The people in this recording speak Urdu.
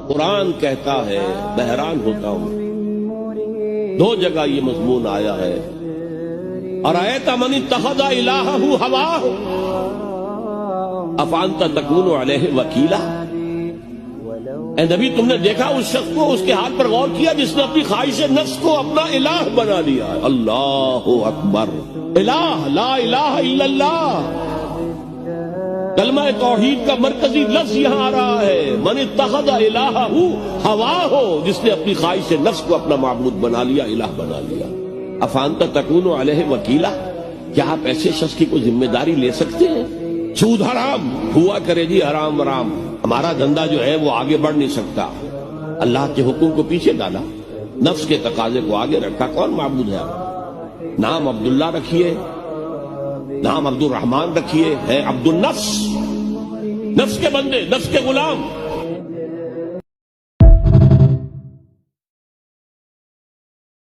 قرآن کہتا ہے، میں حیران ہوتا ہوں، دو جگہ یہ مضمون آیا ہے، ارأیت من اتخذ الہہ ہواہ افانت تکون علیہ وکیلا۔ اے نبی، تم نے دیکھا اس شخص کو، اس کے حال پر غور کیا جس نے اپنی خواہش نفس کو اپنا الہ بنا لیا ہے۔ اللہ اکبر، الہ، لا الہ الا اللہ، کلمہ توحید کا مرکزی لفظ یہاں آ رہا ہے، من اتخذ الہہ ہواہ، جس نے اپنی خواہش نفس کو اپنا معبود بنا لیا، الہ بنا لیا۔ افانت تکون علیہ وکیلا، کیا آپ ایسے شخص کی کوئی ذمہ داری لے سکتے ہیں؟ سود حرام ہوا کرے جی، حرام حرام، ہمارا دھندا جو ہے وہ آگے بڑھ نہیں سکتا، اللہ کے حکم کو پیچھے ڈالا، نفس کے تقاضے کو آگے رکھا۔ کون معبود ہے آپ؟ نام عبداللہ رکھیے، نام عبد الرحمن رکھیے، ہے عبد النفس، نفس کے بندے، نفس کے غلام۔